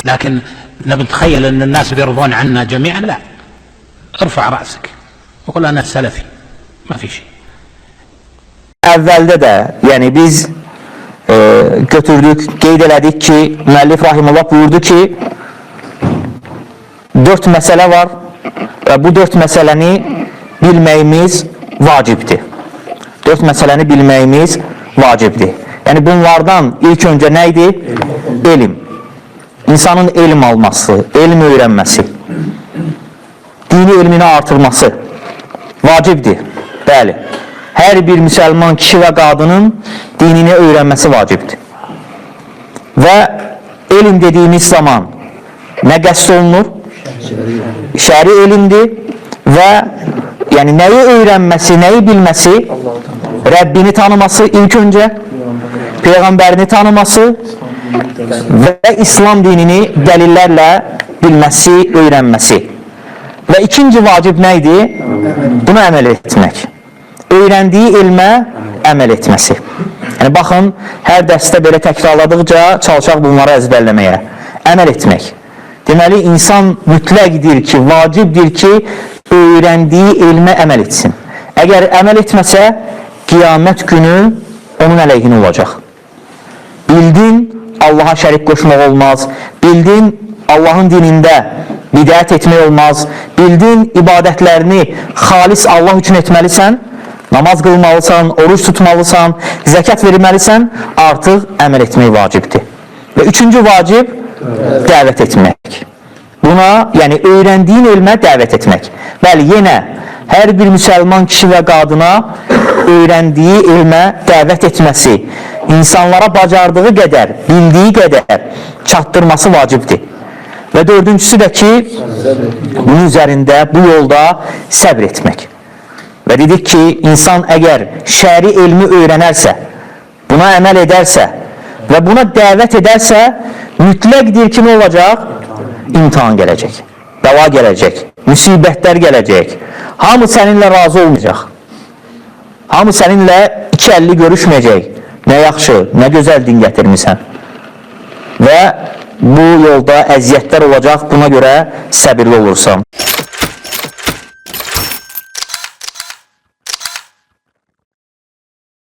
لكن نتخيل أن الناس بيرضون عنا جميعا، لا. ارفع رأسك وقل أنا سلفي، ما في شيء. Əvvəldə də, yəni biz götürdük, qeyd elədik ki, müəllif rahimullah buyurdu ki, 4 məsələ var və bu 4 məsələni bilməyimiz vacibdir. 4 məsələni bilməyimiz vacibdir. Yəni bunlardan ilk öncə nə idi? Elm. İnsanın elm alması, elm öyrənməsi, dini elmini artırması vacibdir. Bəli. Hər bir müsəlman kişi və qadının dinini öyrənməsi vacibdir. Və elm dediyimiz zaman nə qəsd olunur? Şəri elmdir və yəni nəyi öyrənməsi, nəyi bilməsi? Rəbbini tanıması ilk öncə, Peyğəmbərini tanıması və İslam dinini dəlillərlə bilməsi, öyrənməsi. Və ikinci vacib nə idi? Buna əməl etmək. Öyrəndiyi elmə əməl etməsi. Yəni baxın, hər dərsdə belə təkrarladıqca çalışaq bunları əzbərləməyə. Əməl etmək. Deməli, insan mütləqdir ki, vacibdir ki, öyrəndiyi elmə əməl etsin. Əgər əməl etməsə, qiyamət günü onun əleyhinə olacaq. Bildin, Allaha şərik qoşmaq olmaz. Bildin, Allahın dinində bidət etmək olmaz. Bildin, ibadətlərini xalis Allah üçün etməlisən. Namaz qılmalısan, oruç tutmalısan, zəkat verməlisən, artıq əməl etmək vacibdir. Və üçüncü vacib, dəvət etmək. Buna, yəni öyrəndiyin elmə dəvət etmək. Bəli, yenə hər bir müsəlman kişi və qadına öyrəndiyi elmə dəvət etməsi, insanlara bacardığı qədər, bildiyi qədər çatdırması vacibdir. Və dördüncüsü də ki, bunun üzərində, bu yolda səbr etmək. Və dedik ki, insan əgər şəri elmi öyrənərsə, buna əməl edərsə və buna dəvət edərsə, mütləqdir ki, nə olacaq? İmtihan gələcək, bəla gələcək, müsibətlər gələcək. Hamı səninlə razı olmayacaq. Hamı səninlə iki əlli görüşməyəcək. Nə yaxşı, nə gözəl din gətirmirsən. Və bu yolda əziyyətlər olacaq, buna görə səbirli olursan.